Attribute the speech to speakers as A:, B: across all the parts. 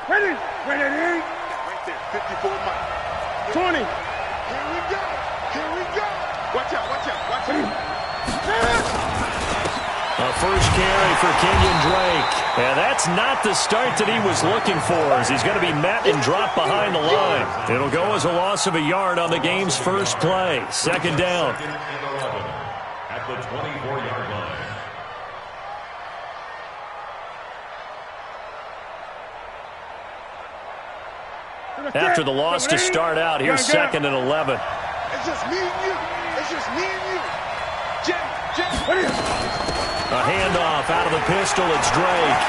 A: Ready? Ready?
B: Right there, 54 Mike.
A: 20.
B: Here we go. Here we go. Watch out, watch out, watch out.
C: A first carry for Kenyon Drake. And that's not the start that he was looking for, as he's going to be met and dropped behind the line. It'll go as a loss of a yard on the game's first play. Second down.
D: At the 24-yard line.
C: After the loss to start out, here's second and 11.
B: It's just me and you. It's just me and you. Jay.
C: A handoff out of the pistol. It's Drake.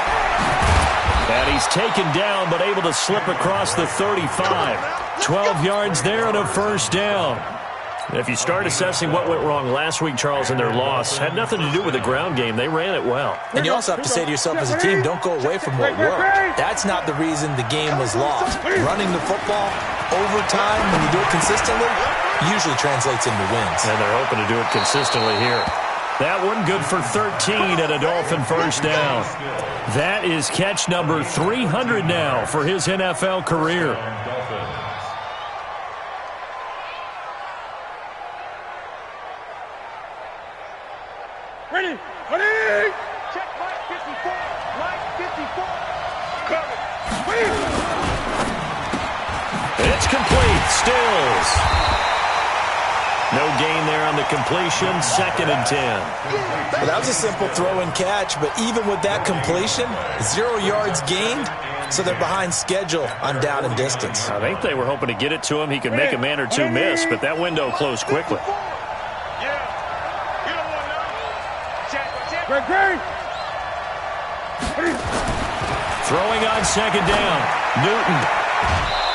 C: And he's taken down, but able to slip across the 35. 12 yards there and a first down. If you start assessing what went wrong last week, Charles, in their loss, had nothing to do with the ground game. They ran it well.
E: And you also have to say to yourself as a team, don't go away from what worked. That's not the reason the game was lost. Running the football, overtime, when you do it consistently, usually translates into wins.
C: And they're hoping to do it consistently here. That one good for 13 and a Dolphin first down. That is catch number 300 now for his NFL career.
A: Ready? Ready?
B: Check Mike 54. Mike 54. Cover.
C: It's complete. Stills. No gain there on the completion. Second and 10.
E: Well, that was a simple throw and catch, but even with that completion, 0 yards gained, so they're behind schedule on down and distance.
C: I think they were hoping to get it to him. He could make a man or two miss, but that window closed quickly.
A: Great.
C: Throwing on second down. Newton.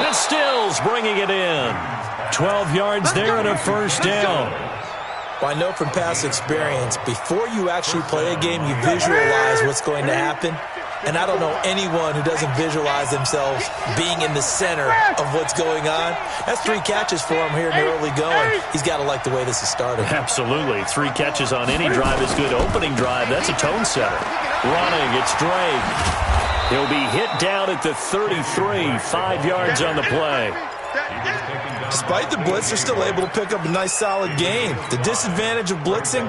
C: And Stills bringing it in. 12 yards there and a first down.
E: Well, I know from past experience, before you actually play a game, you visualize what's going to happen. And I don't know anyone who doesn't visualize themselves being in the center of what's going on. That's 3 catches for him here in the early going. He's got to like the way this is started.
C: Absolutely. 3 catches on any drive is good. Opening drive, that's a tone setter. Running, it's Drake. He'll be hit down at the 33, 5 yards on the play.
E: Despite the blitz, they're still able to pick up a nice, solid gain. The disadvantage of blitzing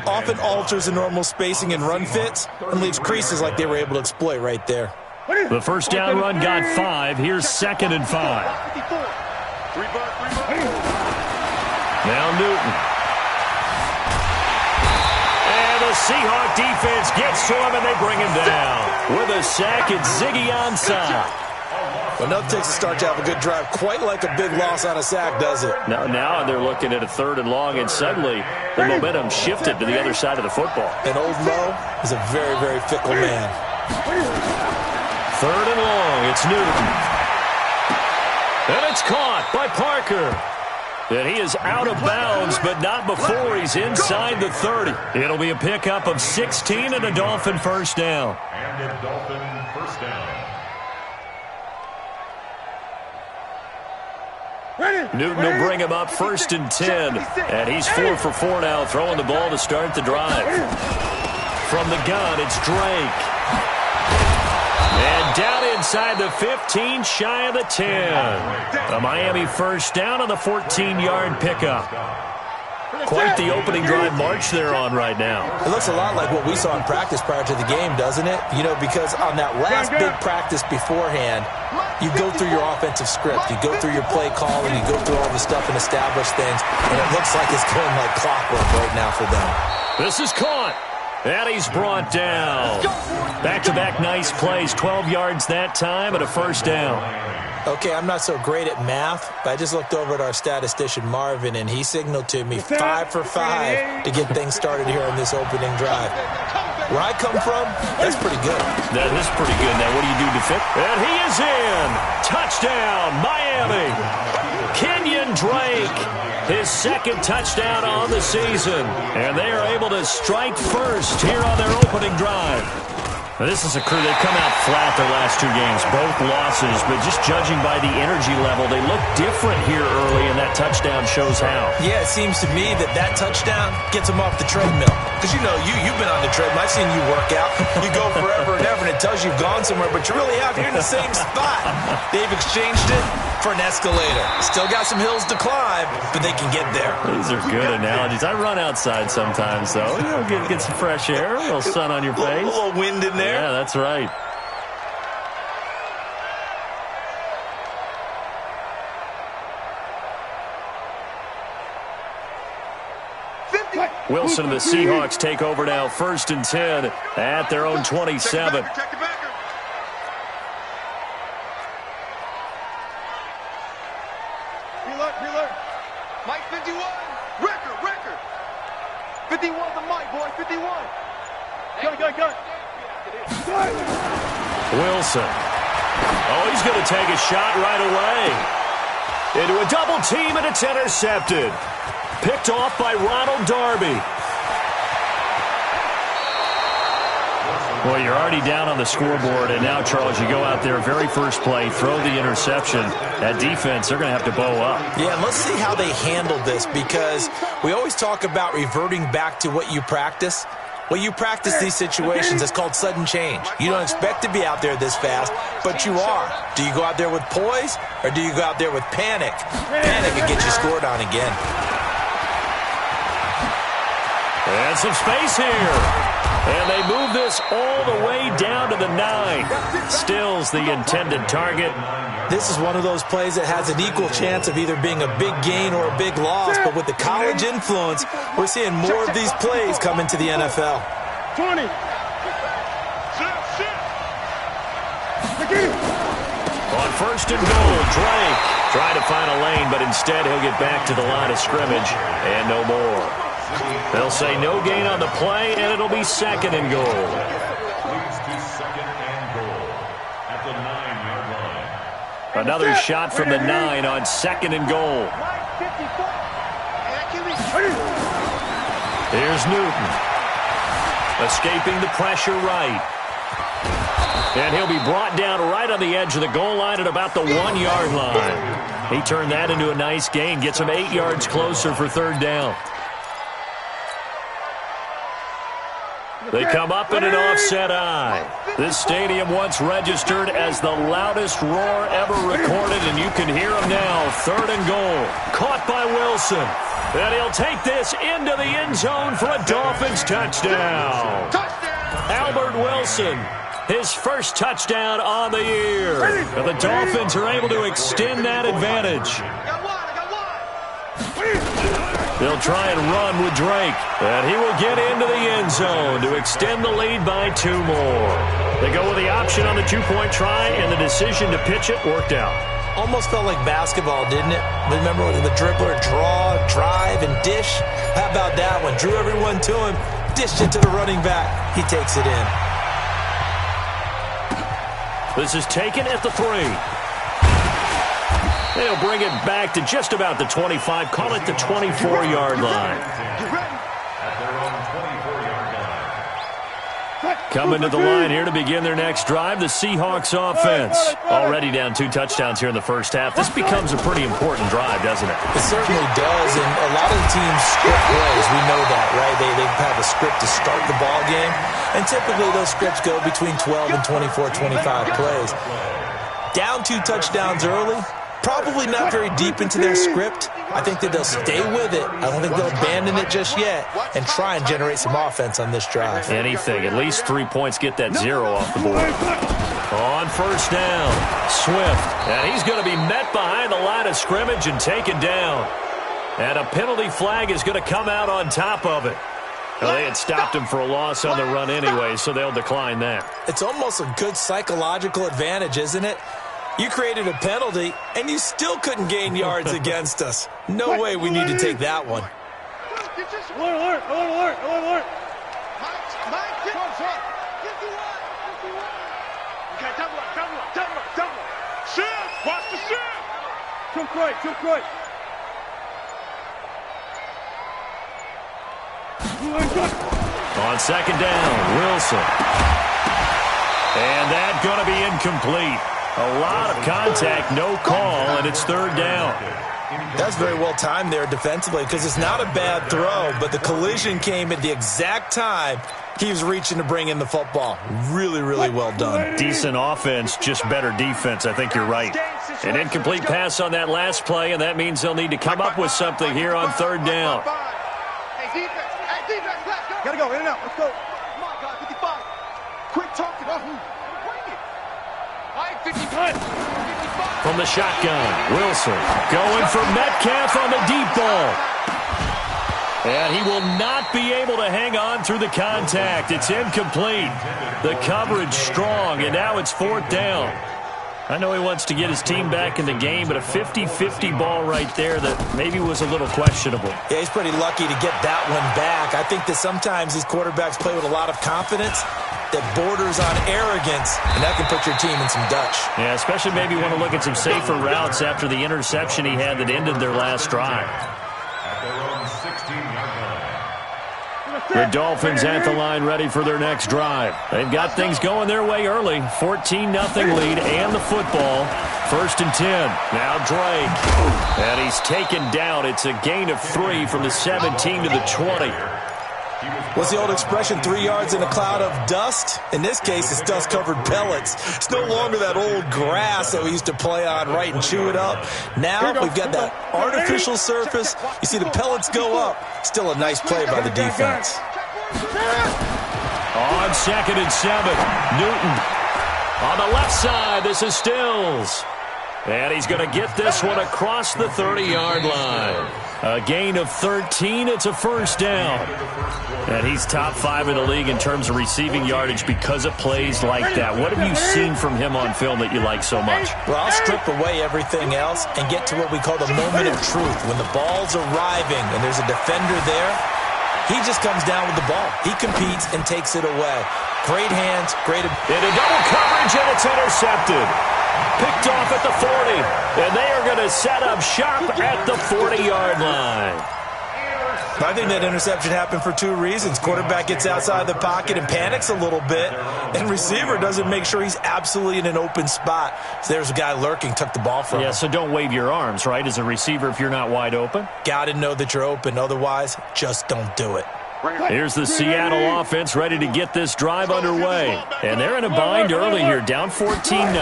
E: often alters the normal spacing and run fits and leaves creases like they were able to exploit right there.
C: The first down run got 5. Here's second and 5. Now Newton. And the Seahawk defense gets to him, and they bring him down. With a sack, it's Ziggy Ansah.
E: Well, nothing takes a start to have a good drive quite like a big loss on a sack, does it?
C: Now they're looking at a third and long, and suddenly the momentum shifted to the other side of the football.
E: And old Mo is a very, very fickle man.
C: Third and long, it's Newton. And it's caught by Parker. And he is out of bounds, but not before he's inside the 30. It'll be a pickup of 16 and a Dolphin first down.
D: And a Dolphin first down.
C: Newton will bring him up first and 10. And he's 4 for 4 now, throwing the ball to start the drive. From the gun, it's Drake. And down inside the 15, shy of the 10. A Miami first down on the 14-yard pickup. Quite the opening drive march they're on right now.
E: It looks a lot like what we saw in practice prior to the game, doesn't it? You know, because on that last big practice beforehand, you go through your offensive script. You go through your play calling. You go through all the stuff and establish things. And it looks like it's going like clockwork right now for them.
C: This is caught. And he's brought down. Back-to-back nice plays. 12 yards that time and a first down.
E: Okay, I'm not so great at math, but I just looked over at our statistician, Marvin, and he signaled to me 5 for 5 to get things started here on this opening drive. Where I come from, that's pretty good.
C: That is pretty good. Now, what do you do to fit? And he is in. Touchdown, Miami. Kenyon Drake, his second touchdown on the season. And they are able to strike first here on their opening drive. Now, this is a crew that come out flat their last 2 games, both losses, but just judging by the energy level, they look different here early, and that touchdown shows how.
E: Yeah, it seems to me that touchdown gets them off the treadmill. Because Because, you know, you've been on the treadmill. I've seen you work out. You go forever and ever, and it tells you you've gone somewhere, but you're really out here in the same spot. They've exchanged it for an escalator. Still got some hills to climb, but they can get there.
C: These are good analogies. I run outside sometimes, though. You know, get some fresh air, a little sun on your face.
E: A little wind in there.
C: Yeah, that's right. Wilson and the Seahawks take over now, 1st and 10 at their own 27.
B: Check the backer. Reload. Mike 51. Record. 51 the Mike, boy. 51. Go.
C: Wilson. Oh, he's going to take a shot right away. Into a double team, and it's intercepted. Picked off by Ronald Darby. Well, you're already down on the scoreboard, and now, Charles, you go out there, very first play, throw the interception. That defense, they're going to have to bow up.
E: Yeah, and let's see how they handle this, because we always talk about reverting back to what you practice. Well, you practice these situations. It's called sudden change. You don't expect to be out there this fast, but you are. Do you go out there with poise, or do you go out there with panic? Panic can get you scored on again.
C: And some space here. And they move this all the way down to the 9. Stills the intended target.
E: This is one of those plays that has an equal chance of either being a big gain or a big loss. But with the college influence, we're seeing more of these plays come into the NFL.
A: 20.
C: On 1st and goal, Drake tried to find a lane, but instead he'll get back to the line of scrimmage and no more. They'll say no gain on the play, and it'll be 2nd and goal.
D: Leads to 2nd and goal at the 9-yard line.
C: Another shot from the 9 on 2nd and goal. Here's Newton. Escaping the pressure right. And he'll be brought down right on the edge of the goal line at about the 1-yard line. He turned that into a nice gain, gets him 8 yards closer for 3rd down. They come up in an offset eye. This stadium once registered as the loudest roar ever recorded, and you can hear him now. 3rd and goal. Caught by Wilson. And he'll take this into the end zone for a Dolphins touchdown. Albert Wilson, his first touchdown on the year. And the Dolphins are able to extend that advantage. They'll try and run with Drake, and he will get into the end zone to extend the lead by 2 more. They go with the option on the 2-point try, and the decision to pitch it worked out.
E: Almost felt like basketball, didn't it? Remember the dribbler draw, drive, and dish? How about that one? Drew everyone to him, dished it to the running back. He takes it in.
C: This is taken at the 3. They'll bring it back to just about the 25. Call it the 24-yard line. Coming to the line here to begin their next drive, the Seahawks offense. Already down 2 touchdowns here in the first half. This becomes a pretty important drive, doesn't it?
E: It certainly does, and a lot of the teams script plays. We know that, right? They have a script to start the ball game, and typically those scripts go between 12 and 24, 25 plays. Down 2 touchdowns early, probably not very deep into their script. I think that they'll stay with it. I don't think they'll abandon it just yet and try and generate some offense on this drive.
C: Anything. At least 3 points, get that 0 off the board. On 1st down, Swift. And he's going to be met behind the line of scrimmage and taken down. And a penalty flag is going to come out on top of it. Well, they had stopped him for a loss on the run anyway, so they'll decline that.
E: It's almost a good psychological advantage, isn't it? You created a penalty, and you still couldn't gain yards against us. No way we need to take that one.
A: Alert, alert, alert, alert.
B: Okay, double. Shift, watch the shift.
A: Took right.
C: On 2nd down, Wilson. And that's going to be incomplete. A lot of contact, no call, and it's 3rd down.
E: That's very well timed there defensively because it's not a bad throw, but the collision came at the exact time he was reaching to bring in the football. Really, really well done.
C: Decent offense, just better defense. I think you're right. An incomplete pass on that last play, and that means they'll need to come up with something here on third down.
B: Hey, defense. Hey, defense, let's go.
A: Gotta go, in and out. Let's go.
B: Come on, guys, 55. Quit talking. Bring it. All right, 55.
C: From the shotgun, Wilson going for Metcalf on the deep ball. And he will not be able to hang on through the contact. It's incomplete. The coverage strong, and now it's fourth down. I know he wants to get his team back in the game, but a 50-50 ball right there that maybe was a little questionable.
E: Yeah, he's pretty lucky to get that one back. I think that sometimes these quarterbacks play with a lot of confidence that borders on arrogance, and that can put your team in some Dutch.
C: Yeah, especially maybe want to look at some safer routes after the interception he had that ended their last drive. The Dolphins at the line ready for their next drive. They've got things going their way early. 14-0 lead and the football. 1st and 10. Now Drake. And he's taken down. It's a gain of 3 from the 17 to the 20.
E: What's the old expression, 3 yards in a cloud of dust? In this case, it's dust-covered pellets. It's no longer that old grass that we used to play on, right, and chew it up. Now we've got that artificial surface. You see the pellets go up. Still a nice play by the defense.
C: On 2nd and 7, Newton. On the left side, this is Stills. And he's going to get this one across the 30-yard line. A gain of 13. It's a first down. And he's top 5 in the league in terms of receiving yardage because of plays like that. What have you seen from him on film that you like so much?
E: Well, I'll strip away everything else and get to what we call the moment of truth. When the ball's arriving and there's a defender there, he just comes down with the ball. He competes and takes it away. Great hands, great...
C: Into double coverage, and it's intercepted. Picked off at the 40, and they are going to set up shop at the 40-yard line.
E: I think that interception happened for 2 reasons. Quarterback gets outside the pocket and panics a little bit, and receiver doesn't make sure he's absolutely in an open spot. So there's a guy lurking, took the ball from him.
C: Yeah, so don't wave your arms, right, as a receiver if you're not wide open?
E: Got to know that you're open. Otherwise, just don't do it.
C: Here's the Seattle offense ready to get this drive underway. And they're in a bind early here, down 14-0.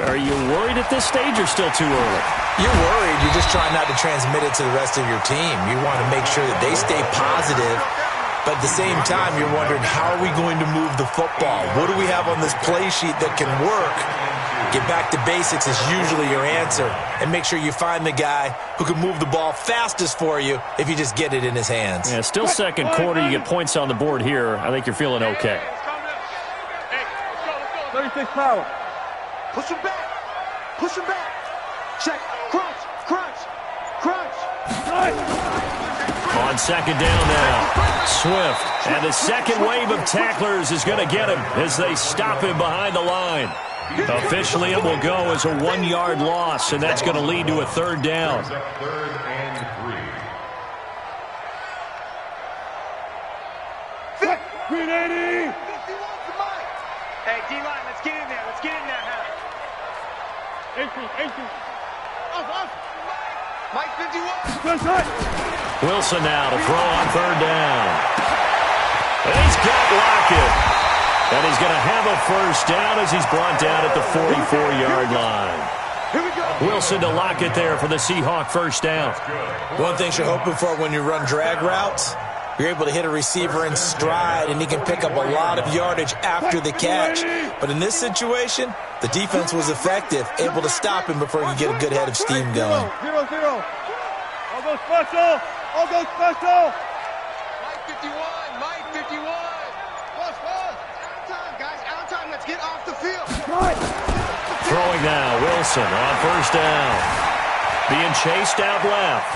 C: Are you worried at this stage or still too early?
E: You're worried. You're just trying not to transmit it to the rest of your team. You want to make sure that they stay positive. But at the same time, you're wondering, how are we going to move the football? What do we have on this play sheet that can work? Get back to basics is usually your answer. And make sure you find the guy who can move the ball fastest for you if you just get it in his hands.
C: Yeah, still second quarter. You get points on the board here. I think you're feeling okay.
B: Hey, let's go.
A: 36 power.
B: Push him back. Push him back. Check. Crunch. Crunch. Crunch.
C: On 2nd down now, Swift. And the second wave of tacklers is going to get him as they stop him behind the line. Officially, it will go as a 1-yard loss, and that's going to lead to a 3rd down.
D: 3rd and 3.
A: 380.
B: Hey, D-line, let's get in there. Let's get in there, huh?
A: 18. Off.
B: Mike 51.
A: Good side.
C: Wilson now to throw on 3rd down. And he's got Lockett. And he's going to have a first down as he's brought down at the 44-yard line.
B: Here we go.
C: Wilson to Lockett there for the Seahawk first down.
E: One thing you're hoping for when you run drag routes, you're able to hit a receiver in stride, and he can pick up a lot of yardage after the catch. But in this situation, the defense was effective, able to stop him before he could get a good head of steam going.
A: 0-0. I'll go special.
B: Mike 51. Mike 51. Out time. Let's get off the field.
C: Throwing now, Wilson on first down. Being chased out left.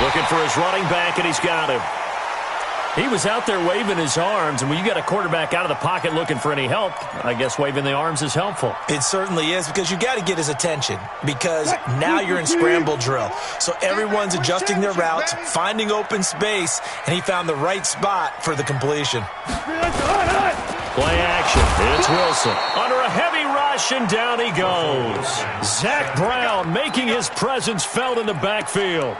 C: Looking for his running back, and he's got him. He was out there waving his arms, and when you got a quarterback out of the pocket looking for any help, I guess waving the arms is helpful.
E: It certainly is, because you got to get his attention, because now you're in scramble drill. So everyone's adjusting their routes, finding open space, and he found the right spot for the completion.
C: Play action. It's Wilson. Under a heavy rush, rush, and down he goes. Zach Brown making his presence felt in the backfield.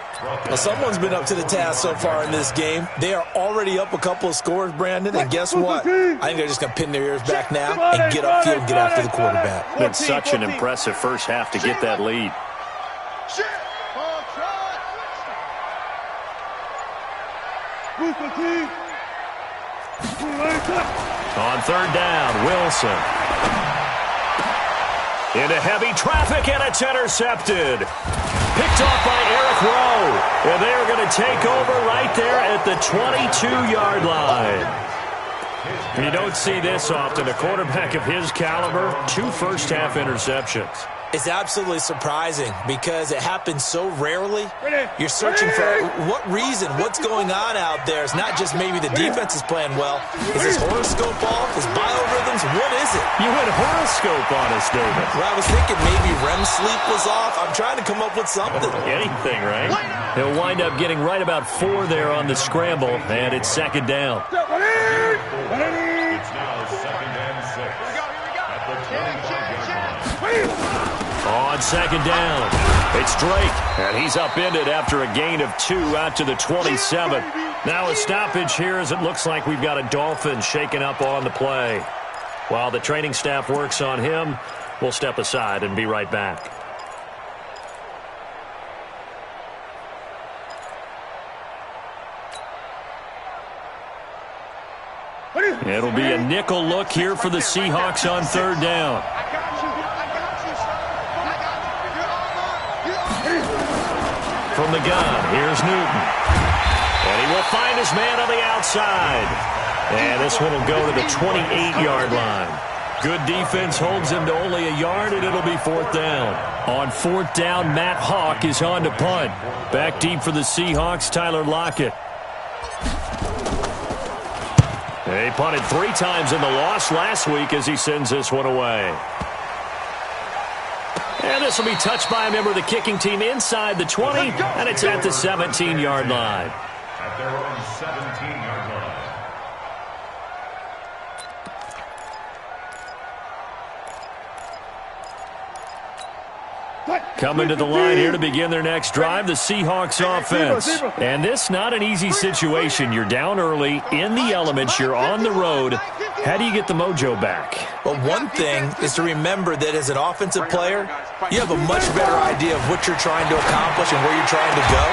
E: Well, someone's been up to the task so far in this game. They are already up a couple of scores, Brandon, and guess what? I think they're just going to pin their ears back now and get upfield and get after the quarterback.
C: Been such an impressive first half to get that lead. On third down, Wilson. Into heavy traffic, and it's intercepted. Picked off by Eric Rowe. And they're going to take over right there at the 22-yard line. You don't see this often. A quarterback of his caliber, 2 first-half interceptions.
E: It's absolutely surprising because it happens so rarely. You're searching for what reason, what's going on out there. It's not just maybe the defense is playing well. Is his horoscope off? His biorhythms? What is it?
C: You went horoscope on us, David.
E: Well, I was thinking maybe REM sleep was off. I'm trying to come up with something.
C: Anything, right? He'll wind up getting right about 4 there on the scramble, and it's second down.
D: It's now second and 6. At the 21-yard line.
C: On second down, it's Drake, and he's upended after a gain of 2 out to the 27. Now a stoppage here as it looks like we've got a Dolphin shaken up on the play. While the training staff works on him, we'll step aside and be right back. It'll be a nickel look here for the Seahawks on third down. From the gun, here's Newton. And he will find his man on the outside. And this one will go to the 28-yard line. Good defense holds him to only a yard, and it'll be fourth down. On fourth down, Matt Hawk is on to punt. Back deep for the Seahawks, Tyler Lockett. They punted 3 times in the loss last week as he sends this one away. And this will be touched by a member of the kicking team inside the 20, and it's at the 17-yard line.
D: At their own 17-yard line.
C: Coming to the line here to begin their next drive, the Seahawks offense. And this not an easy situation. You're down early, in the elements, you're on the road. How do you get the mojo back?
E: Well, one thing is to remember that as an offensive player, you have a much better idea of what you're trying to accomplish and where you're trying to go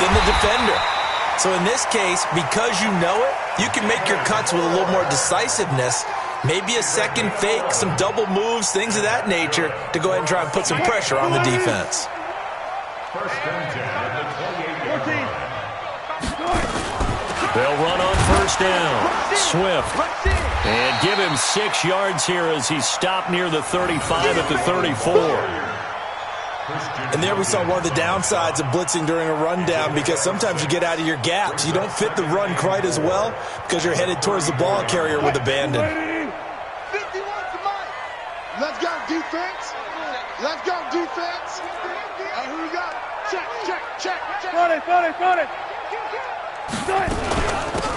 E: than the defender. So in this case, because you know it, you can make your cuts with a little more decisiveness. Maybe a second fake, some double moves, things of that nature to go ahead and try and put some pressure on the defense.
D: First and 10 at the 28-yard line.
C: They'll run on first down. Swift. And give him 6 yards here as he's stopped near the 35 at the 34.
E: And there we saw one of the downsides of blitzing during a rundown because sometimes you get out of your gaps. You don't fit the run quite as well because you're headed towards the ball carrier with abandon.
B: Let's go, defense. Let's go, defense. And here we go. Check.
A: Got it.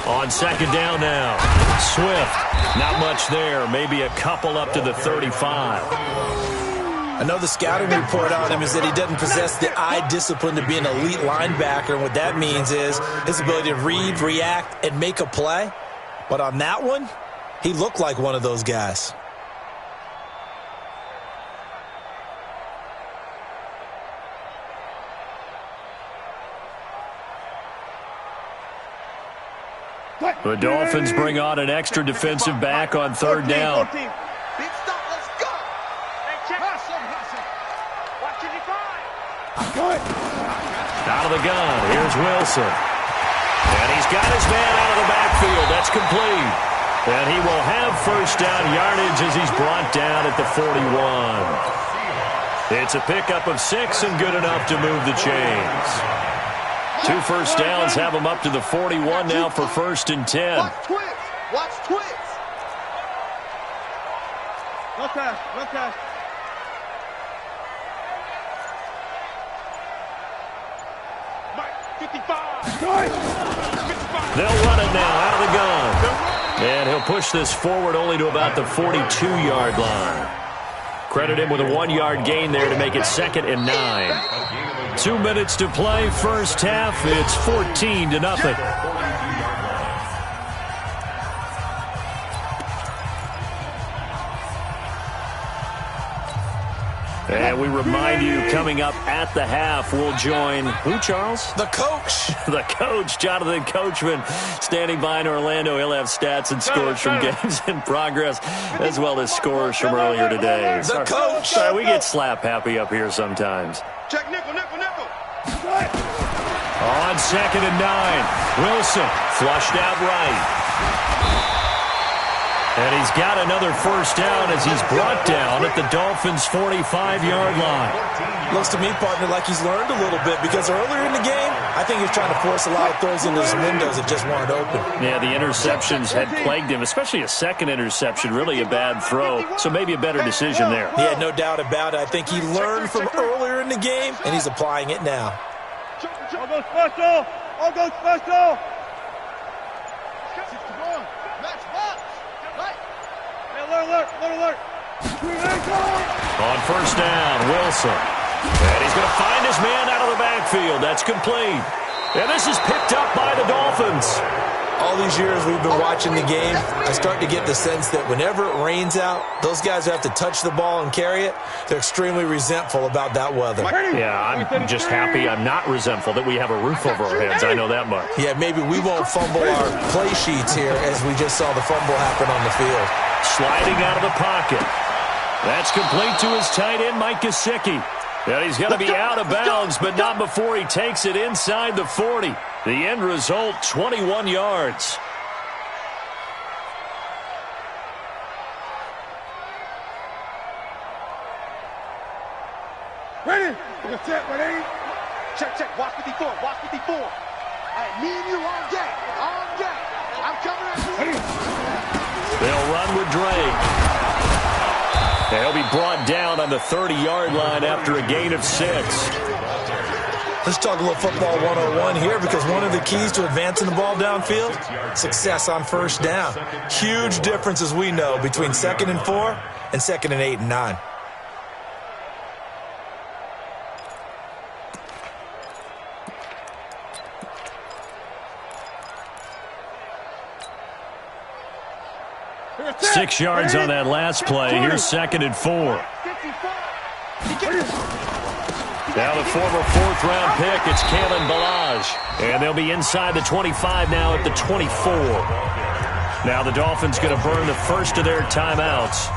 C: On second down now. Swift. Not much there. Maybe a couple up to the 35.
E: I know the scouting report on him is that he doesn't possess the eye discipline to be an elite linebacker. And what that means is his ability to read, react, and make a play. But on that one, he looked like one of those guys.
C: The Dolphins bring on an extra defensive back on third down.
B: Big stop, let's go.
C: Out of the gun, here's Wilson. And he's got his man out of the backfield. That's complete. And he will have first down yardage as he's brought down at the 41. It's a pickup of 6 and good enough to move the chains. 2 first downs have him up to the 41 now for first and 10.
B: Watch twits.
A: No cash.
B: Mike, 55.
C: They'll run it now out of the gun. And he'll push this forward only to about the 42-yard line. Credit him with a 1-yard gain there to make it 2nd and 9. 2 minutes to play, first half. It's 14-0. And we remind you, coming up at the half, we'll join who, Charles?
E: The coach.
C: The coach, Jonathan Coachman, standing by in Orlando. He'll have stats and scores from games in progress, as well as scores from earlier today.
E: The coach.
C: Sorry, we get slap happy up here sometimes.
A: Check nickel.
C: On 2nd and 9, Wilson flushed out right. And he's got another first down as he's brought down at the Dolphins' 45-yard line.
E: Looks to me, partner, like he's learned a little bit, because earlier in the game, I think he was trying to force a lot of throws into his windows that just weren't open.
C: Yeah, the interceptions had plagued him, especially a second interception, really a bad throw. So maybe a better decision there.
E: Yeah, no doubt about it. I think he learned from earlier in the game, and he's applying it now.
A: I'll go special. Alert.
C: On first down, Wilson. And he's going to find his man out of the backfield. That's complete. And this is picked up by the Dolphins.
E: All these years we've been watching the game, I start to get the sense that whenever it rains out, those guys who have to touch the ball and carry it, they're extremely resentful about that weather.
C: Yeah, I'm just happy I'm not resentful that we have a roof over our heads. I know that much.
E: Yeah, maybe we won't fumble our play sheets here as we just saw the fumble happen on the field.
C: Sliding out of the pocket. That's complete to his tight end, Mike Gesicki. And he's going to be out of bounds, but not before he takes it inside the 40. The end result, 21 yards.
B: Ready? Ready? Check. Watch 54. All right, me and you on deck. I'm coming at you.
C: They'll run with Drake. And he'll be brought down on the 30-yard line after a gain of 6.
E: Let's talk a little football 101 here, because one of the keys to advancing the ball downfield, success on first down. Huge difference, as we know, between 2nd and 4 and 2nd and 8 and 9.
C: Six yards on that last play. Here's 2nd and 4. Now the former 4th-round pick, it's Kalen Ballage. And they'll be inside the 25 now at the 24. Now the Dolphins going to burn the first of their timeouts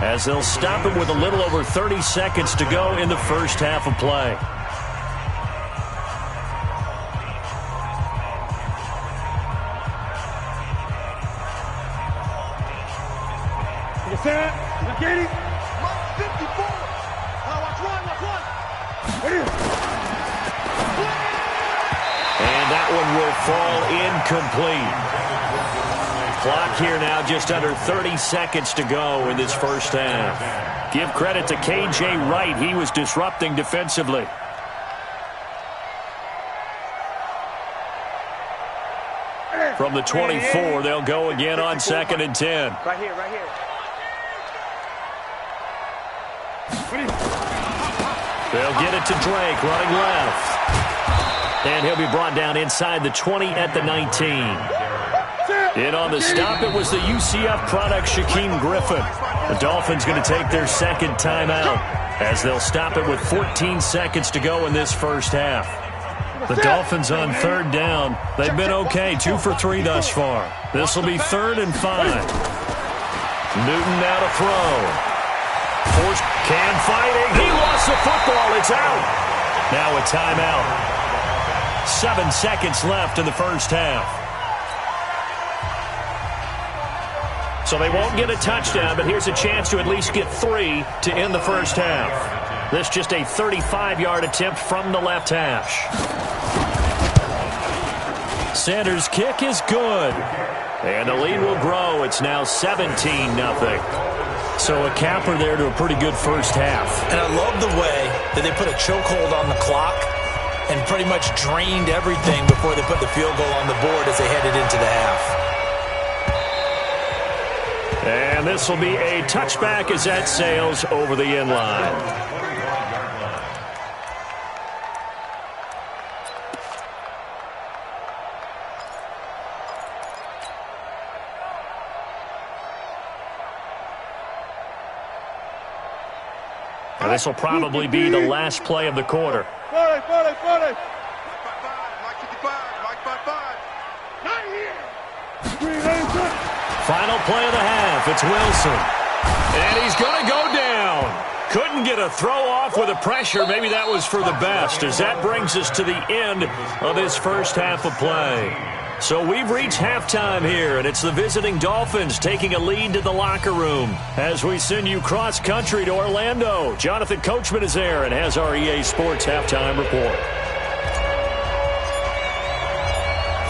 C: as they'll stop him with a little over 30 seconds to go in the first half of play.
A: Katie.
B: 54. Watch one.
C: And that one will fall incomplete. Clock here now, just under 30 seconds to go in this first half. Give credit to K.J. Wright. He was disrupting defensively. From the 24, they'll go again on 2nd and 10.
A: Right here.
C: They'll get it to Drake, running left. And he'll be brought down inside the 20 at the 19. In on the stop, it was the UCF product, Shaquem Griffin. The Dolphins going to take their second timeout as they'll stop it with 14 seconds to go in this first half. The Dolphins on 3rd down. They've been okay, 2 for 3 thus far. This will be 3rd and 5. Newton now to throw. Forced can fighting. He lost the football. It's out. Now a timeout. 7 seconds left in the first half. So they won't get a touchdown, but here's a chance to at least get 3 to end the first half. This just a 35-yard attempt from the left hash. Sanders' kick is good. And the lead will grow. It's now 17-0. So a capper there to a pretty good first half.
E: And I love the way that they put a chokehold on the clock and pretty much drained everything before they put the field goal on the board as they headed into the half.
C: And this will be a touchback as that sails over the end line. And this will probably be the last play of the quarter.
A: 40.
B: Mike 55, Mike 55.
A: Not here.
C: Final play of the half. It's Wilson. And he's going to go down. Couldn't get a throw off with the pressure. Maybe that was for the best, as that brings us to the end of this first half of play. So we've reached halftime here, and it's the visiting Dolphins taking a lead to the locker room as we send you cross-country to Orlando. Jonathan Coachman is there and has our EA Sports halftime report.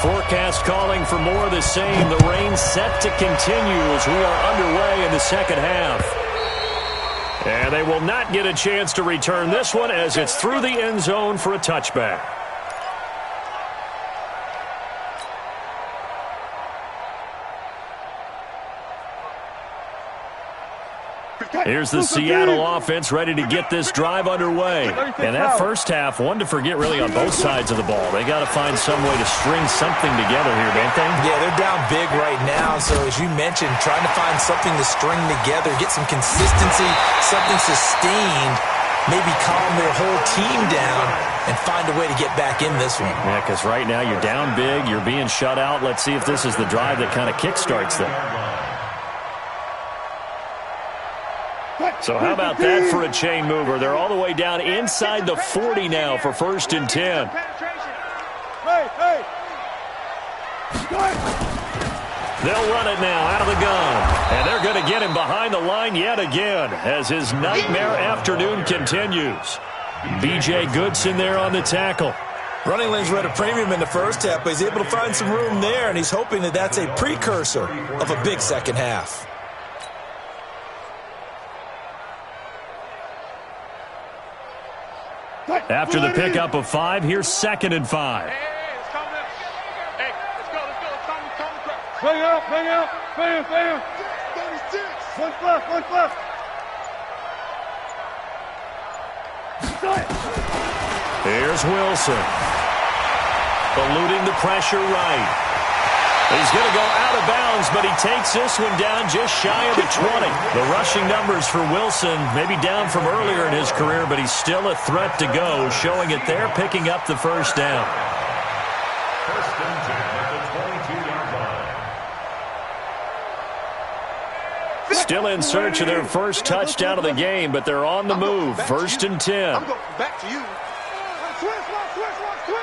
C: Forecast calling for more of the same. The rain set to continue as we are underway in the second half. And they will not get a chance to return this one as it's through the end zone for a touchback. Here's the Seattle offense ready to get this drive underway. And that first half, one to forget really on both sides of the ball. They got to find some way to string something together here, don't they?
E: Yeah, they're down big right now. So as you mentioned, trying to find something to string together, get some consistency, something sustained, maybe calm their whole team down and find a way to get back in this one.
C: Yeah, because right now you're down big, you're being shut out. Let's see if this is the drive that kind of kickstarts them. So how about that for a chain mover? They're all the way down inside the 40 now for 1st and 10. They'll run it now out of the gun. And they're going to get him behind the line yet again as his nightmare afternoon continues. B.J. Goodson there on the tackle.
E: Running lanes were at a premium in the first half, but he's able to find some room there, and he's hoping that that's a precursor of a big second half.
C: After the pickup of 5, here's 2nd and 5.
B: Hey, it's coming up. Hey, let's go. It's coming.
A: Bring out. Bam.
B: 36.
A: One left.
C: Here's Wilson. Eluding the pressure right. He's going to go out of bounds, but he takes this one down just shy of the 20. The rushing numbers for Wilson maybe down from earlier in his career, but he's still a threat to go, showing it there, picking up the first down.
D: 1st and 10 at the 22-yard line.
C: Still in search of their first touchdown of the game, but they're on the move. 1st and 10.
B: I'm going back to you. Switch.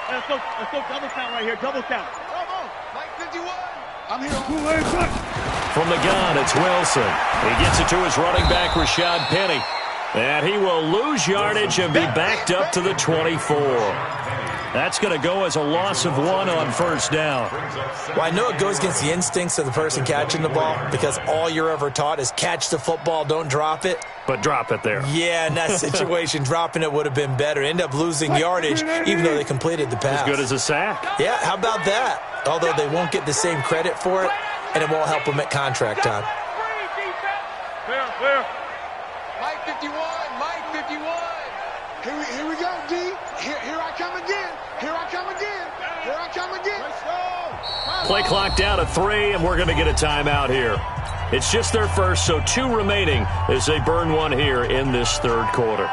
A: Let's go double count right here. Double count.
B: Come on. Mike 51. I'm here.
C: From the gun, it's Wilson. He gets it to his running back, Rashad Penny. And he will lose yardage and be backed up to the 24. That's going to go as a loss of 1 on 1st down.
E: Well, I know it goes against the instincts of the person catching the ball because all you're ever taught is catch the football, don't drop it.
C: But drop it there.
E: Yeah, in that situation, dropping it would have been better. End up losing yardage even though they completed the pass.
C: As good as a sack.
E: Yeah, how about that? Although they won't get the same credit for it, and it won't help them at contract time.
A: Clear.
B: Mike 51. Here we go, D. Here I come again. Let's go.
C: Play clock down to 3, and we're going to get a timeout here. It's just their first, so 2 remaining as they burn one here in this 3rd quarter.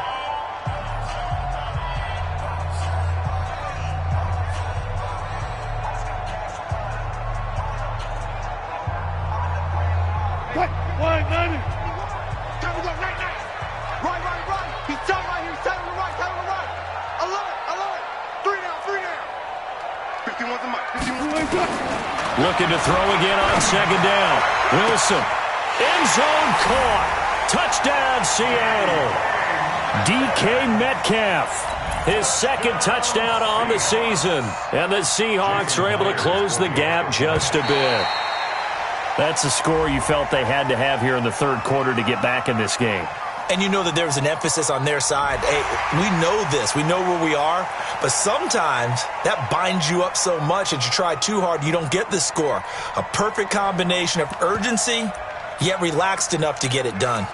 A: Right.
B: He's telling right here. He's telling the right. I love it. 3 down. 51's the mic. 51.
C: Looking to throw again on 2nd down. Wilson. End zone caught. Touchdown, Seattle. DK Metcalf. His 2nd touchdown on the season. And the Seahawks are able to close the gap just a bit. That's a score you felt they had to have here in the 3rd quarter to get back in this game.
E: And you know that there's an emphasis on their side. Hey, we know this. We know where we are. But sometimes that binds you up so much that you try too hard, you don't get the score. A perfect combination of urgency, yet relaxed enough to get it done.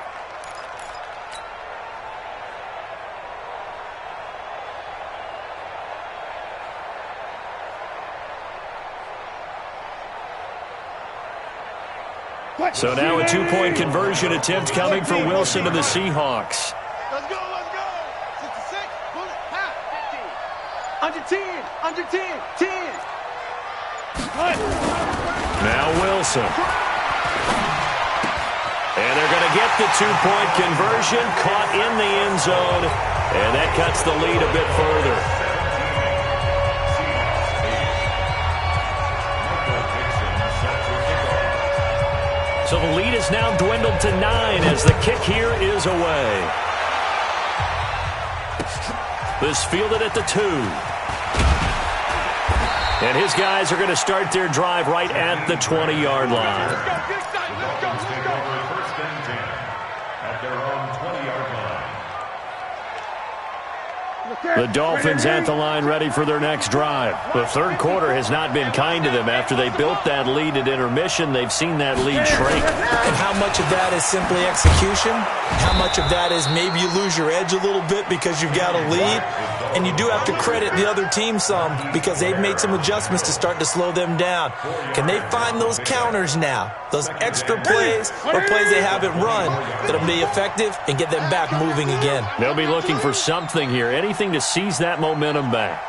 C: So now a two-point conversion attempt coming for Wilson and the Seahawks.
B: Let's go, let's go. 66, bullet, half, 15. Under 10, under 10, 10.
C: Now Wilson. And they're going to get the two-point conversion, caught in the end zone, and that cuts the lead a bit further. So the lead is now dwindled to 9 as the kick here is away. This fielded at the 2. And his guys are going to start their drive right at the 20-yard line.
D: First and 10 at their own 20-yard line.
C: The Dolphins at the line ready for their next drive. The third quarter has not been kind to them. After they built that lead at intermission, they've seen that lead shrink.
E: And how much of that is simply execution? How much of that is maybe you lose your edge a little bit because you've got a lead? And you do have to credit the other team some because they've made some adjustments to start to slow them down. Can they find those counters now? Those extra plays or plays they haven't run that'll be effective and get them back moving again?
C: They'll be looking for something here, anything to seize that momentum back.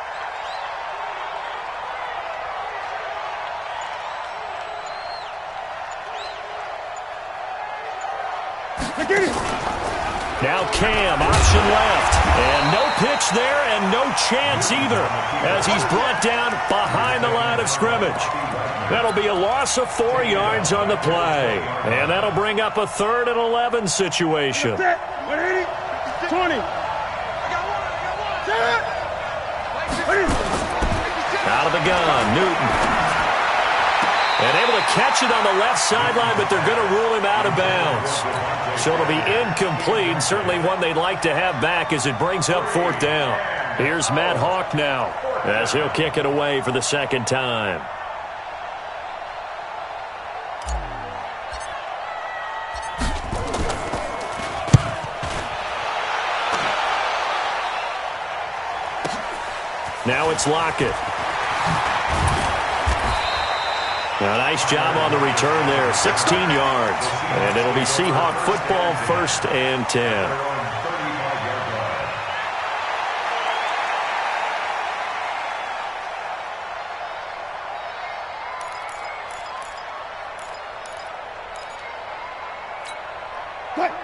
C: Now Cam, option left. And no pitch there and no chance either as he's brought down behind the line of scrimmage. That'll be a loss of 4 yards on the play. And that'll bring up a 3rd and 11 situation.
A: 20.
C: Out of the gun, Newton. And able to catch it on the left sideline, but they're going to rule him out of bounds. So it'll be incomplete, certainly one they'd like to have back as it brings up 4th down. Here's Matt Hawk now as he'll kick it away for the second time. Now it's Lockett. A nice job on the return there, 16 yards. And it'll be Seahawk football, 1st and 10.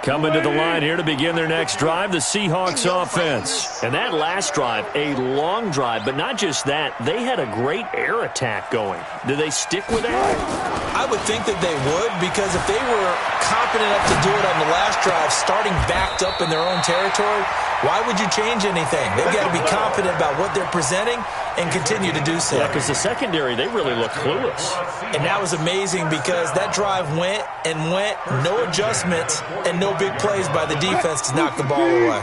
C: Coming to the line here to begin their next drive, the Seahawks offense. And that last drive, a long drive, but not just that. They had a great air attack going. Do they stick with that?
E: I would think that they would, because if they were confident enough to do it on the last drive, starting backed up in their own territory, why would you change anything? They've got to be confident about what they're presenting and continue to do so.
C: Yeah, because the secondary, they really look clueless.
E: And that was amazing because that drive went and went, no adjustments and no big plays by the defense to knock the ball away.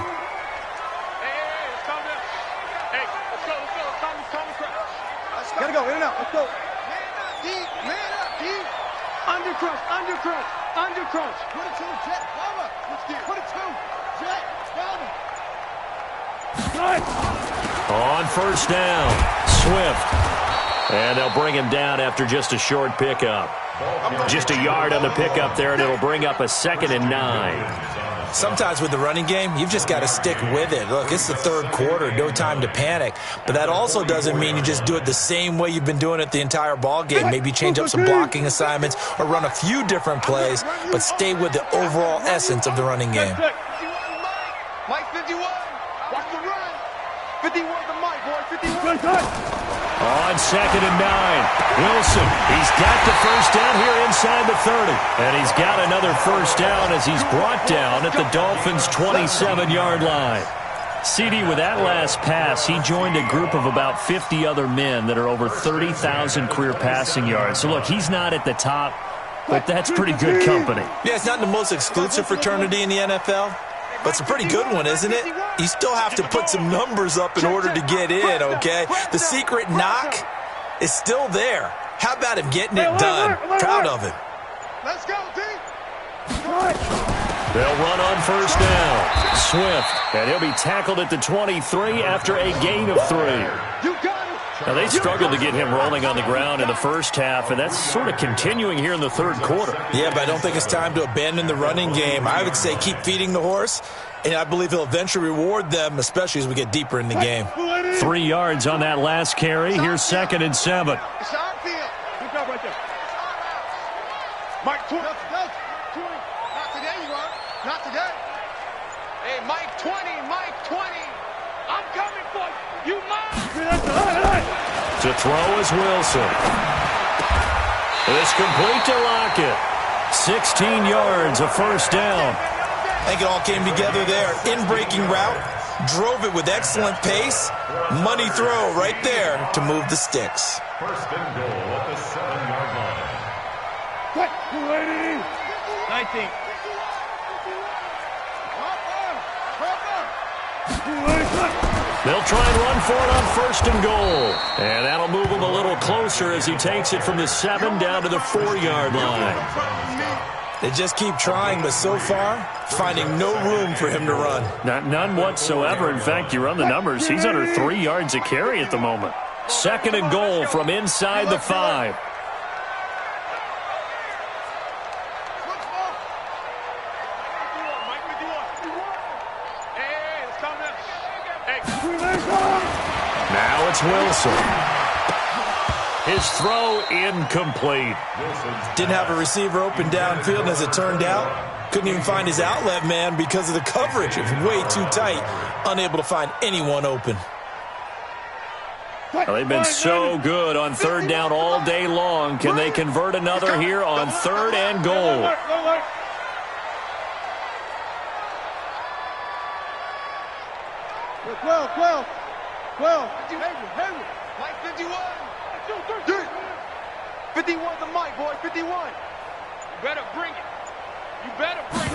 B: Gotta go, in and out, let's go. Man up, deep. Under crunch, under crunch, under crunch. Put it to the jet, Bama. Put it to jet, Bama.
C: On 1st down, Swift. And they'll bring him down after just a short pickup. Just a yard on the pickup there, and it'll bring up a 2nd and 9.
E: Sometimes with the running game, you've just got to stick with it. Look, it's the 3rd quarter, no time to panic. But that also doesn't mean you just do it the same way you've been doing it the entire ball game. Maybe change up some blocking assignments or run a few different plays, but stay with the overall essence of the running game.
B: Mike 51. Watch the run. 51 the Mike, boy. 51.
C: On 2nd and 9, Wilson, he's got the 1st down here inside the 30. And he's got another 1st down as he's brought down at the Dolphins' 27-yard line. CD, with that last pass, he joined a group of about 50 other men that are over 30,000 career passing yards. So, look, he's not at the top, but that's pretty good company.
E: Yeah, it's not the most exclusive fraternity in the NFL, but it's a pretty good one, isn't it? You still have to put some numbers up in order to get in, okay? The secret knock is still there. How about him getting it done? Proud of him.
B: Let's go, D.
C: They'll run on first down. Swift, and he'll be tackled at the 23 after a gain of 3.
B: You got it.
C: Now, they struggled to get him rolling on the ground in the first half, and that's sort of continuing here in the third quarter.
E: Yeah, but I don't think it's time to abandon the running game. I would say keep feeding the horse, and I believe he'll eventually reward them, especially as we get deeper in the game.
C: 3 yards on that last carry. Here's 2nd and 7.
B: It's our field.
A: Good job right there. Mike, 20.
B: Not today, you are. Not today. Hey, Mike 20, Mike 20. I'm coming for you. You mine.
C: To throw is Wilson. It's complete to Lockett. 16 yards, a first down.
E: I think it all came together there. In-breaking route, drove it with excellent pace. Money throw right there to move the sticks.
D: First and goal at the 7-yard line.
A: What? 19.
C: They'll try and run for it on first and goal. And that'll move him a little closer as he takes it from the 7 down to the 4-yard line.
E: They just keep trying, but so far, finding no room for him to run.
C: None whatsoever. In fact, you run the numbers. He's under 3 yards a carry at the moment. 2nd and goal from inside the 5. Now it's Wilson. His throw incomplete.
E: Didn't have a receiver open downfield, and as it turned out, couldn't even find his outlet man because of the coverage. It was way too tight, unable to find anyone open.
C: Well, they've been so good on 3rd down all day long. Can they convert another here on 3rd and goal?
B: Well, Henry, Mike 51. 51 the Mike, boy, 51. You better bring it. You better bring it.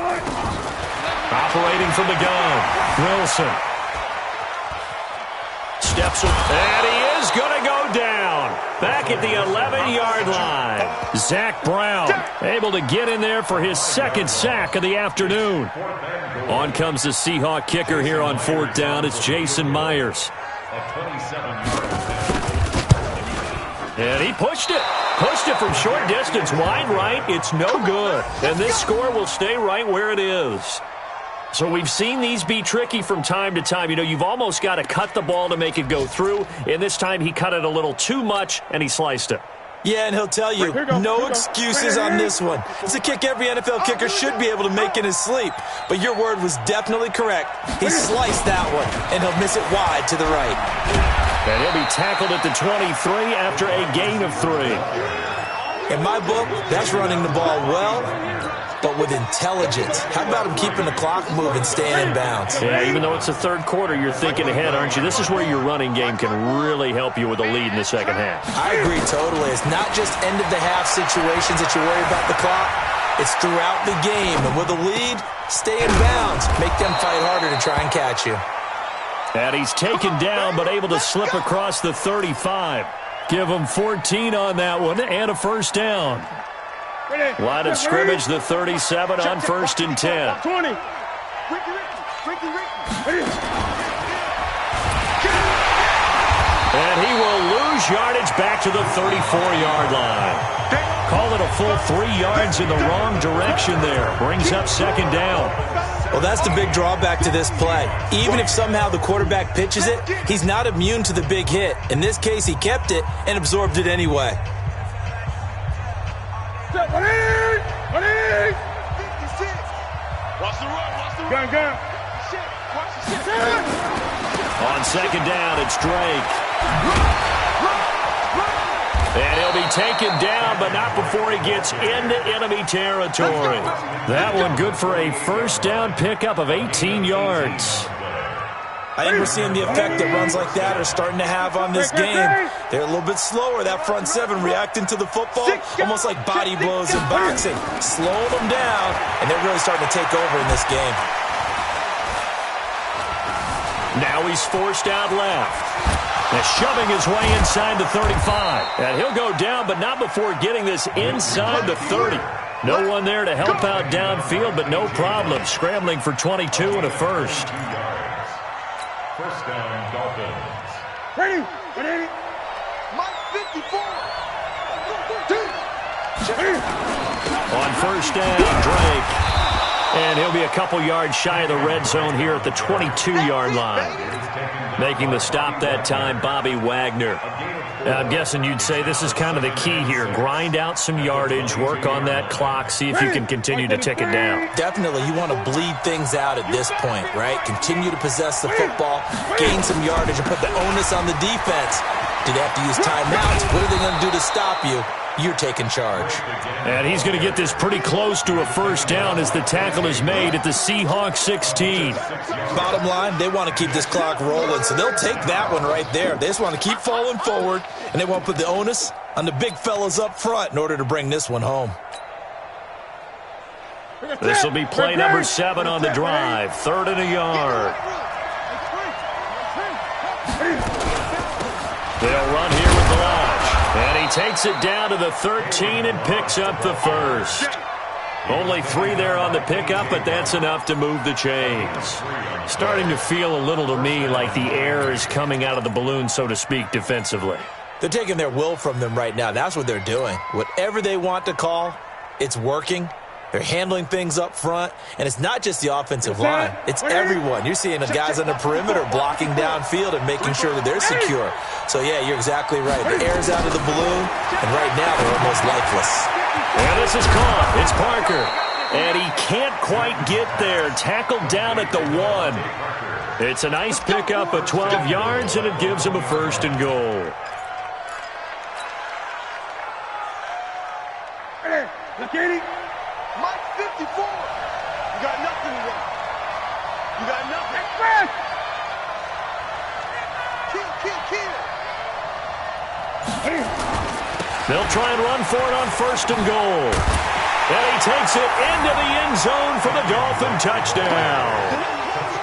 C: Operating from the gun, Wilson. Steps up, and he is going to go down. Back at the 11-yard line. Zach Brown able to get in there for his 2nd sack of the afternoon. On comes the Seahawk kicker here on 4th down. It's Jason Myers. And he pushed it. Pushed it from short distance, wide right. It's no good. And this score will stay right where it is. So we've seen these be tricky from time to time. You know, you've almost got to cut the ball to make it go through. And this time he cut it a little too much, and he sliced it.
E: Yeah, and he'll tell you, no excuses on this one. It's a kick every NFL kicker should be able to make in his sleep. But your word was definitely correct. He sliced that one, and he'll miss it wide to the right.
C: And he'll be tackled at the 23 after a gain of 3.
E: In my book, that's running the ball well, but with intelligence. How about him keeping the clock moving, staying in bounds?
C: Yeah, even though it's the 3rd quarter, you're thinking ahead, aren't you? This is where your running game can really help you with a lead in the 2nd half.
E: I agree totally. It's not just end-of-the-half situations that you worry about the clock. It's throughout the game. And with a lead, stay in bounds. Make them fight harder to try and catch you.
C: And he's taken down, but able to slip across the 35. Give him 14 on that one and a first down. Line of scrimmage, the 37 on 1st and 10.
A: 20.
C: And he will lose yardage back to the 34-yard line. Call it a full 3 yards in the wrong direction there. Brings up 2nd down.
E: Well, that's the big drawback to this play. Even if somehow the quarterback pitches it, he's not immune to the big hit. In this case, he kept it and absorbed it anyway.
A: 56.
B: Watch the run.
A: Gun.
C: On 2nd down, it's Drake. And he'll be taken down, but not before he gets into enemy territory. That one good for a first down pickup of 18 yards.
E: I think we're seeing the effect that runs like that are starting to have on this game. They're a little bit slower, that front 7 reacting to the football, almost like body blows in boxing. Slowing them down, and they're really starting to take over in this game.
C: he's forced out left. And shoving his way inside the 35. And he'll go down, but not before getting this inside the 30. No one there to help out downfield, but no problem. Scrambling for 22 and a first.
D: First down, Dolphins.
B: Ready? Ready? Mike 54.
C: On first down, Drake. And he'll be a couple yards shy of the red zone here at the 22-yard line. Making the stop that time, Bobby Wagner. I'm guessing you'd say this is kind of the key here. Grind out some yardage, work on that clock, see if you can continue to tick it down.
E: Definitely, you want to bleed things out at this point, right? Continue to possess the football, gain some yardage, and put the onus on the defense. Do they have to use timeouts? What are they going to do to stop you? You're taking charge.
C: And he's going to get this pretty close to a first down as the tackle is made at the Seahawks 16.
E: Bottom line, they want to keep this clock rolling, so they'll take that one right there. They just want to keep falling forward, and they want to put the onus on the big fellas up front in order to bring this one home.
C: This will be play number 7 on the drive. 3rd and a yard. They'll run here with Lodge. And he takes it down to the 13 and picks up the first. Only 3 there on the pickup, but that's enough to move the chains. Starting to feel a little to me like the air is coming out of the balloon, so to speak, defensively.
E: They're taking their will from them right now. That's what they're doing. Whatever they want to call, it's working. They're handling things up front, and it's not just the offensive line. It's everyone. You're seeing the guys on the perimeter blocking downfield and making sure that they're secure. So, yeah, you're exactly right. The air's out of the balloon, and right now they're almost lifeless.
C: And this is caught. It's Parker. And he can't quite get there. Tackled down at the 1. It's a nice pickup of 12 yards, and it gives him a 1st and goal.
B: Look at it. Mike 54. You got nothing to run. You got nothing. Kill.
C: They'll try and run for it on 1st and goal. And he takes it into the end zone for the Dolphin touchdown.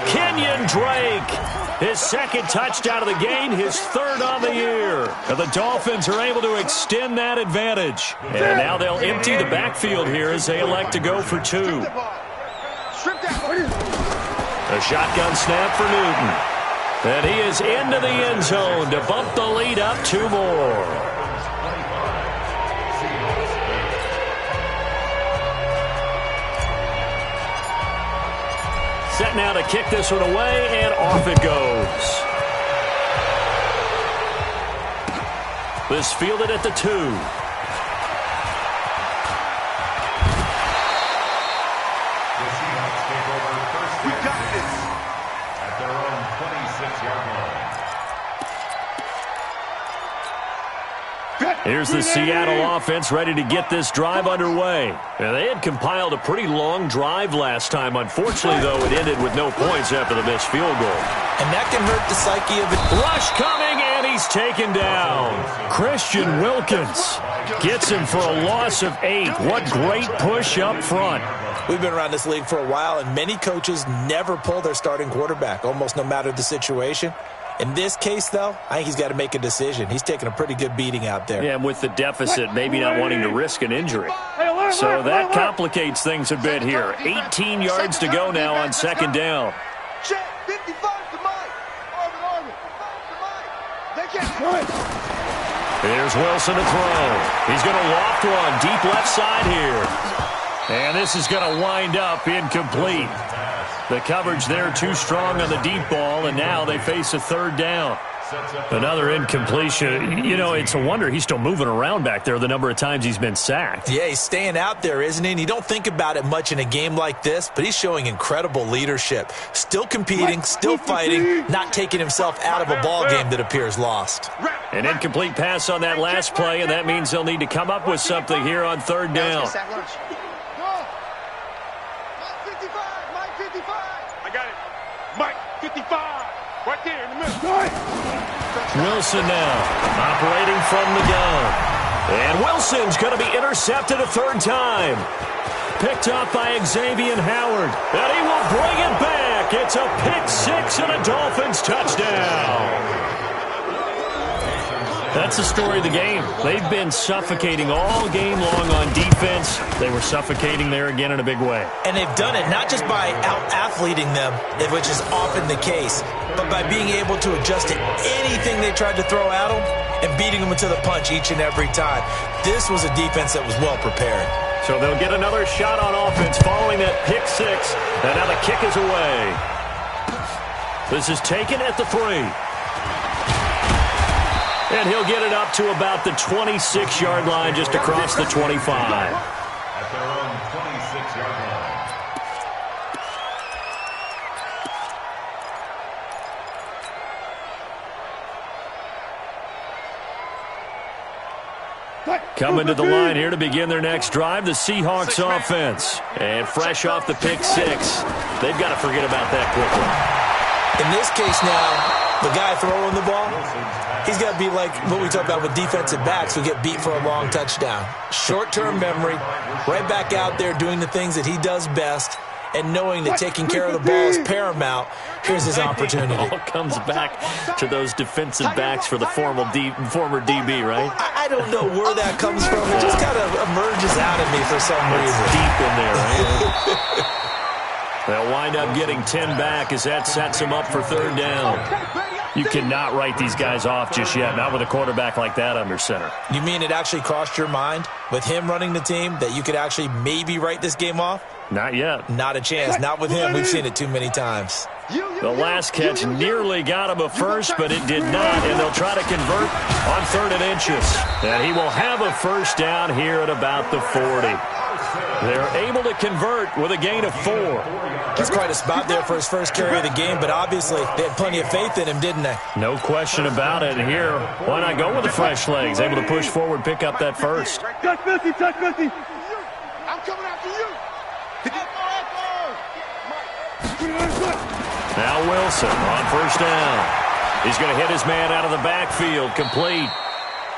C: Kenyon Drake, his 2nd touchdown of the game, his 3rd on the year. And the Dolphins are able to extend that advantage. And now they'll empty the backfield here as they elect to go for 2. A shotgun snap for Newton. And he is into the end zone to bump the lead up 2 more. Set now to kick this one away, and off it goes. This fielded at the 2.
D: We got this. At their own 26-yard line.
C: Here's the Seattle offense ready to get this drive underway. And they had compiled a pretty long drive last time. Unfortunately, though, it ended with no points after the missed field goal.
E: And that can hurt the psyche of it.
C: Rush coming, and he's taken down. Christian Wilkins gets him for a loss of 8. What great push up front.
E: We've been around this league for a while, and many coaches never pull their starting quarterback, almost no matter the situation. In this case, though, I think he's got to make a decision. He's taking a pretty good beating out there.
C: Yeah, and with the deficit, maybe not wanting to risk an injury. So that complicates things a bit here. 18 yards to go now on 2nd down.
B: Check, 55 to Mike. Arvin. They can't.
C: Here's Wilson to throw. He's going to loft one deep left side here. And this is going to wind up incomplete. The coverage there too strong on the deep ball, and now they face a 3rd down. Another incompletion. You know, it's a wonder he's still moving around back there the number of times he's been sacked.
E: Yeah, he's staying out there, isn't he? And you don't think about it much in a game like this, but he's showing incredible leadership. Still competing, still fighting, not taking himself out of a ball game that appears lost.
C: An incomplete pass on that last play, and that means they'll need to come up with something here on 3rd down.
A: I got it. Mike 55. Right there in the middle.
C: Wilson now operating from the gun. And Wilson's going to be intercepted a 3rd time. Picked up by Xavier Howard. And he will bring it back. back. It's a pick six and a Dolphins touchdown. That's the story of the game. They've been suffocating all game long on defense. They were suffocating there again in a big way.
E: And they've done it not just by out-athleting them, which is often the case, but by being able to adjust to anything they tried to throw at them and beating them to the punch each and every time. This was a defense that was well prepared.
C: So they'll get another shot on offense following that pick six. And now the kick is away. This is taken at the 3. And he'll get it up to about the 26-yard line, just across the 25.
D: At their own 26-yard
C: line. Coming to the line here to begin their next drive, the Seahawks offense. And fresh off the pick six, they've got to forget about that quickly.
E: In this case now, the guy throwing the ball, he's got to be like what we talk about with defensive backs who get beat for a long touchdown. Short-term memory, right back out there doing the things that he does best, and knowing that taking care of the ball is paramount. Here's his opportunity.
C: It all comes back to those defensive backs for the former DB, right?
E: I don't know where that comes from. It just kind of emerges out of me for some reason.
C: It's deep in there, right? They'll wind up getting 10 back as that sets them up for third down. You cannot write these guys off just yet, not with a quarterback like that under center.
E: You mean it actually crossed your mind with him running the team that you could actually maybe write this game off?
C: Not yet.
E: Not a chance. Not with him. We've seen it too many times.
C: The last catch nearly got him a first, but it did not, and they'll try to convert on 3rd and inches. And he will have a first down here at about the 40. They're able to convert with a gain of 4.
E: That's quite a spot there for his first carry of the game, but obviously they had plenty of faith in him, didn't they?
C: No question about it. And here, why not go with the fresh legs? Able to push forward, pick up that first.
B: Touch 50, touch 50. I'm coming after you.
C: Now Wilson on first down. He's going to hit his man out of the backfield, complete.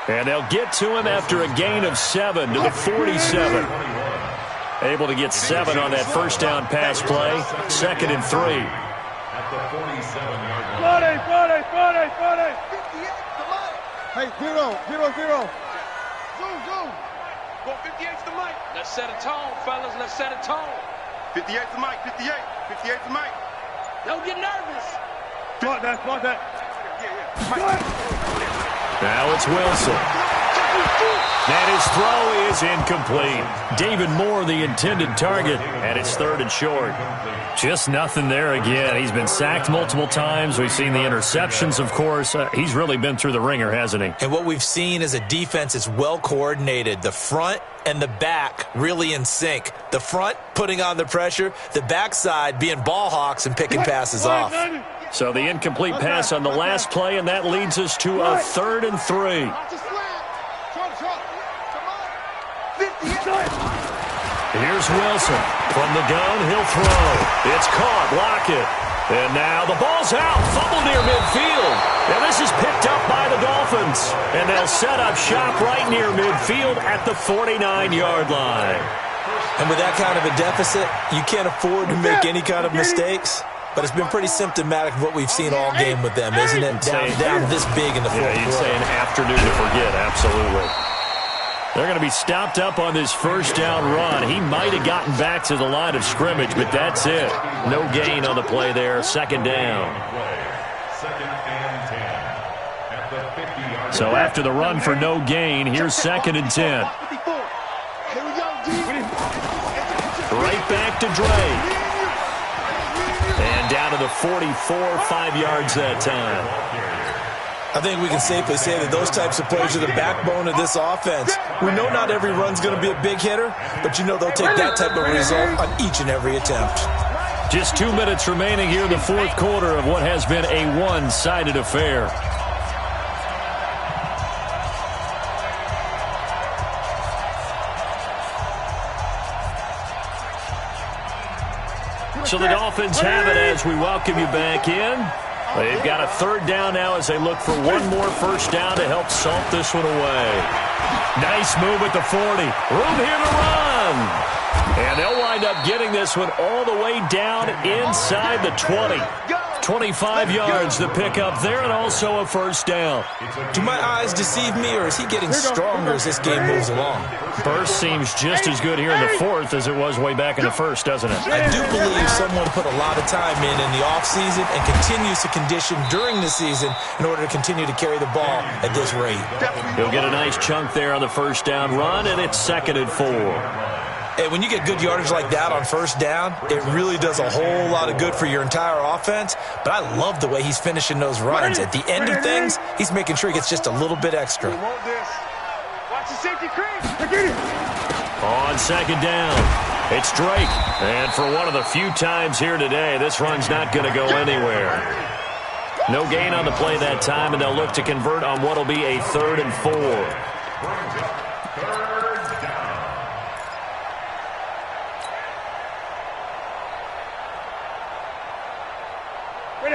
C: And they'll get to him after a gain of 7 to the 47. Able to get 7 on that first down pass play. 2nd and 3.
D: At the 47-yard line.
B: Friday. Hey, 0. Go. Go 58's the mic.
F: Let's set a tone, fellas. Let's set a tone.
B: 58's the mic. 58's the mic.
F: Don't get nervous.
B: Smart that.
C: Now it's Wilson. And his throw is incomplete. David Moore, the intended target, and it's 3rd and short. Just nothing there again. He's been sacked multiple times. We've seen the interceptions, of course. He's really been through the ringer, hasn't he?
E: And what we've seen is a defense that's well coordinated. The front and the back really in sync. The front putting on the pressure, the backside being ball hawks and picking passes off.
C: So the incomplete pass on the last play, and that leads us to a 3rd and 3. Here's Wilson. From the gun, he'll throw. It's caught. Lockett. And now the ball's out. Fumble near midfield. And this is picked up by the Dolphins. And they'll set up shop right near midfield at the 49-yard line.
E: And with that kind of a deficit, you can't afford to make any kind of mistakes. But it's been pretty symptomatic of what we've seen all game with them, isn't it? Down this big in the fourth quarter.
C: You'd say an afternoon to forget, absolutely. They're going to be stopped up on this first down run. He might have gotten back to the line of scrimmage, but that's it. No gain on the play there. 2nd down. So after the run for no gain, here's 2nd and 10. Right back to Drake. And down to the 44, 5 yards that time.
E: I think we can safely say that those types of plays are the backbone of this offense. We know not every run's going to be a big hitter, but you know they'll take that type of result on each and every attempt.
C: Just 2 minutes remaining here in the fourth quarter of what has been a one-sided affair. So the Dolphins have it as we welcome you back in. They've got a 3rd down now as they look for one more first down to help salt this one away. Nice move at the 40. Room here to run. And they'll wind up getting this one all the way down inside the 20. 25 yards to pick up there, and also a first down.
E: Do my eyes deceive me, or is he getting stronger as this game moves along?
C: Burst seems just as good here in the fourth as it was way back in the first, doesn't it?
E: I do believe someone put a lot of time in the offseason and continues to condition during the season in order to continue to carry the ball at this rate.
C: He'll get a nice chunk there on the first down run, and it's 2nd and 4.
E: Hey, when you get good yardage like that on first down, it really does a whole lot of good for your entire offense. But I love the way he's finishing those runs. At the end of things, he's making sure he gets just a little bit extra.
B: Watch the safety creep.
C: On 2nd down, it's Drake. And for one of the few times here today, this run's not going to go anywhere. No gain on the play that time, and they'll look to convert on what will be a 3rd and 4.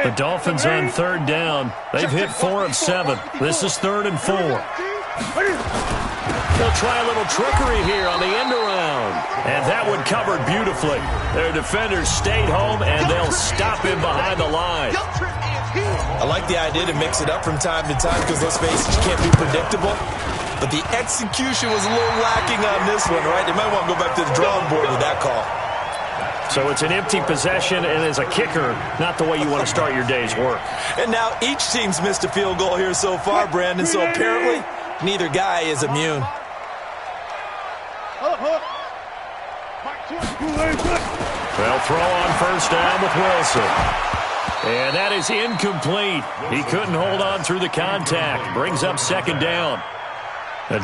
C: The Dolphins on 3rd down. They've hit 4 of 7. This is 3rd and 4. They'll try a little trickery here on the end around. And that one covered beautifully. Their defenders stayed home, and they'll stop him behind the line.
E: I like the idea to mix it up from time to time because, let's face it, you can't be predictable. But the execution was a little lacking on this one, right? They might want to go back to the drawing board with that call.
C: So it's an empty possession, and as a kicker, not the way you want to start your day's work.
E: And now each team's missed a field goal here so far, Brandon, so apparently neither guy is immune.
C: They'll throw on first down with Wilson. And that is incomplete. He couldn't hold on through the contact. Brings up 2nd down.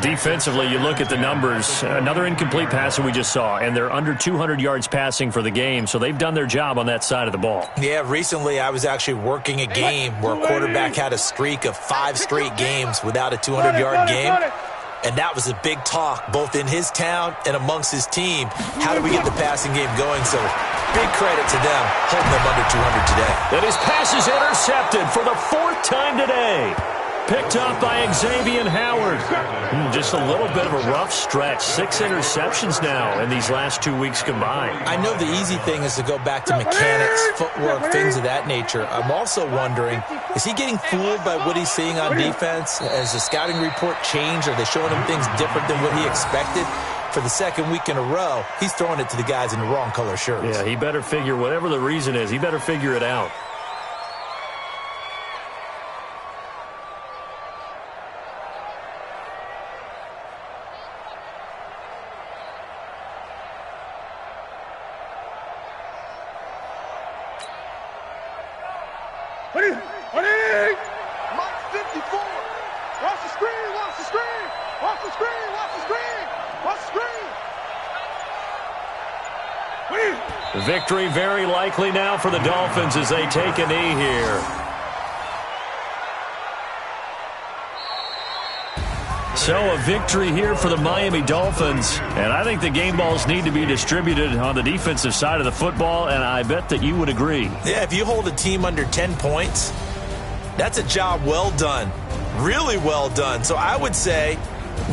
C: Defensively, you look at the numbers. Another incomplete pass that we just saw, and they're under 200 yards passing for the game, so they've done their job on that side of the ball.
E: Yeah, recently I was actually working a game where a quarterback had a streak of 5 straight games without a 200-yard game, and that was a big talk both in his town and amongst his team. How do we get the passing game going? So big credit to them holding them under 200 today.
C: And his pass is intercepted for the 4th time today. Picked up by Xavier Howard. Just a little bit of a rough stretch. 6 interceptions now in these last 2 weeks combined.
E: I know the easy thing is to go back to mechanics, footwork, things of that nature. I'm also wondering, is he getting fooled by what he's seeing on defense? Has the scouting report changed? Are they showing him things different than what he expected? For the 2nd week in a row, he's throwing it to the guys in the wrong color shirts.
C: Yeah, he better figure, whatever the reason is, he better figure it out.
B: Mike 54. Watch the screen, watch the screen. Watch the screen, watch the screen. Watch the screen.
C: Victory very likely now for the Dolphins as they take a knee here. So a victory here for the Miami Dolphins, and I think the game balls need to be distributed on the defensive side of the football, and I bet that you would agree.
E: Yeah, if you hold a team under 10 points, that's a job well done, really well done. So I would say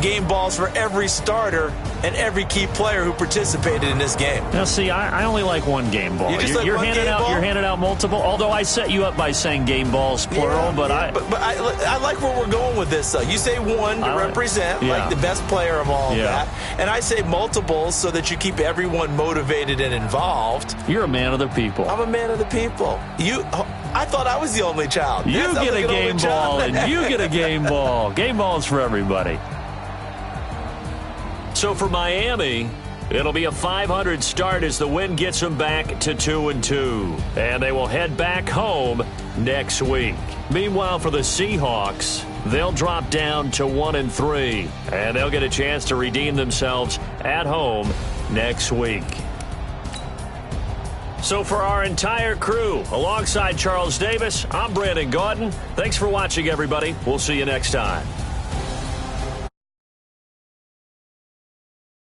E: game balls for every starter and every key player who participated in this game.
C: Now, see, I only like one game ball. You're handing out multiple, although I set you up by saying game balls, plural, but
E: I like where we're going with this, though. You say one to represent, like the best player of all of that, and I say multiples so that you keep everyone motivated and involved.
C: You're a man of the people.
E: I'm a man of the people. I thought I was the only child.
C: You get a game ball, and you get a game ball. Game balls for everybody. So for Miami, it'll be a 500 start as the win gets them back to 2-2. And they will head back home next week. Meanwhile, for the Seahawks, they'll drop down to 1-3. And they'll get a chance to redeem themselves at home next week. So for our entire crew, alongside Charles Davis, I'm Brandon Gaudin. Thanks for watching, everybody. We'll see you next time.